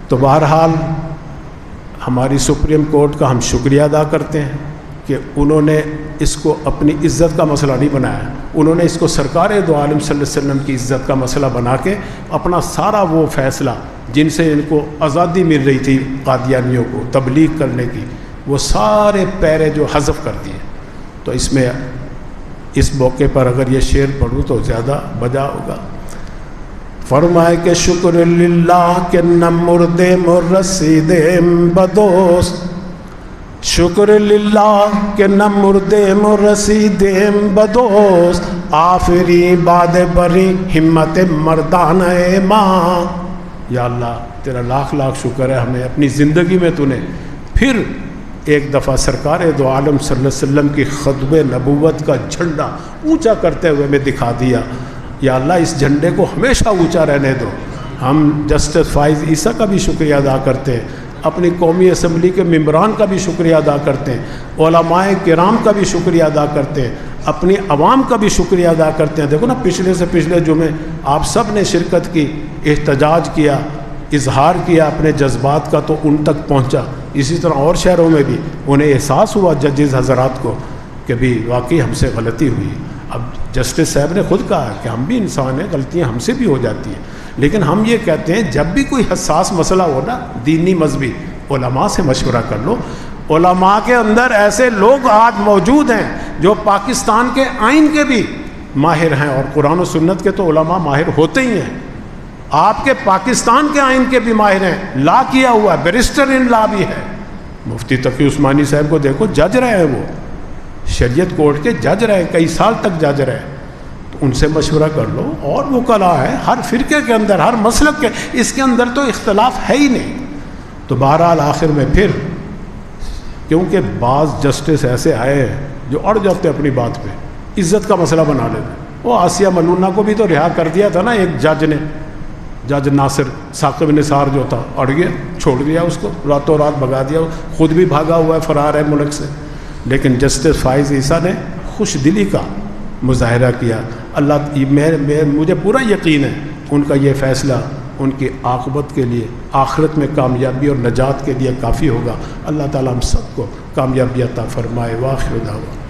تو بہرحال ہماری سپریم کورٹ کا ہم شکریہ ادا کرتے ہیں کہ انہوں نے اس کو اپنی عزت کا مسئلہ نہیں بنایا، انہوں نے اس کو سرکار دو عالم صلی اللہ علیہ وسلم کی عزت کا مسئلہ بنا کے اپنا سارا وہ فیصلہ جن سے ان کو آزادی مل رہی تھی قادیانیوں کو تبلیغ کرنے کی، وہ سارے پیرے جو حذف کر دیے۔ تو اس میں اس موقع پر اگر یہ شعر پڑھوں تو زیادہ بجا ہوگا۔ فرمائے کہ شکر للہ کہ نہ مردے مرسیدیم بدوست، شکر للہ کہ نہ مردے مرسیدیم بدوست، آفری باد بری ہمت مردانہ ماں۔ یا اللہ تیرا لاکھ لاکھ شکر ہے، ہمیں اپنی زندگی میں تو نے پھر ایک دفعہ سرکار دو عالم صلی اللہ علیہ وسلم کی خطب نبوت کا جھنڈا اونچا کرتے ہوئے میں دکھا دیا۔ یا اللہ اس جھنڈے کو ہمیشہ اونچا رہنے دو۔ ہم جسٹس فائز عیسیٰ کا بھی شکریہ ادا کرتے ہیں، اپنی قومی اسمبلی کے ممبران کا بھی شکریہ ادا کرتے ہیں، علماء کرام کا بھی شکریہ ادا کرتے ہیں، اپنی عوام کا بھی شکریہ ادا کرتے ہیں۔ دیکھو نا پچھلے سے پچھلے جمعے آپ سب نے شرکت کی، احتجاج کیا، اظہار کیا اپنے جذبات کا، تو ان تک پہنچا۔ اسی طرح اور شہروں میں بھی انہیں احساس ہوا ججز حضرات کو کہ بھی واقعی ہم سے غلطی ہوئی۔ اب جسٹس صاحب نے خود کہا کہ ہم بھی انسان ہیں، غلطیاں ہم سے بھی ہو جاتی ہیں، لیکن ہم یہ کہتے ہیں جب بھی کوئی حساس مسئلہ ہو نا دینی مذہبی، علماء سے مشورہ کر لو۔ علماء کے اندر ایسے لوگ آج موجود ہیں جو پاکستان کے آئین کے بھی ماہر ہیں، اور قرآن و سنت کے تو علماء ماہر ہوتے ہی ہیں۔ آپ کے پاکستان کے آئین کے بھی ماہر ہیں، لا کیا ہوا ہے، بیرسٹر ان لا بھی ہے۔ مفتی تقی عثمانی صاحب کو دیکھو، جج رہے ہیں، وہ شریعت کورٹ کے جج رہے، کئی سال تک جج رہے، تو ان سے مشورہ کر لو۔ اور وکلا ہے ہر فرقے کے اندر، ہر مسلک کے، اس کے اندر تو اختلاف ہے ہی نہیں۔ تو بہرحال آخر میں پھر کیونکہ بعض جسٹس ایسے آئے ہیں جو اڑ جاتے اپنی بات پہ، عزت کا مسئلہ بنا لیتے۔ وہ آسیہ ملونہ کو بھی تو رہا کر دیا تھا نا ایک جج نے، جج ناصر ثاقب نثار جو تھا، اڑ گیا، چھوڑ دیا اس کو، راتوں رات بھگا دیا، خود بھی بھاگا ہوا ہے، فرار ہے ملک سے۔ لیکن جسٹس فائز عیسیٰ نے خوش دلی کا مظاہرہ کیا۔ مجھے پورا یقین ہے ان کا یہ فیصلہ ان کی عاقبت کے لیے، آخرت میں کامیابی اور نجات کے لیے کافی ہوگا۔ اللہ تعالیٰ ہم سب کو کامیابی عطا فرمائے۔ وآخر دعوانا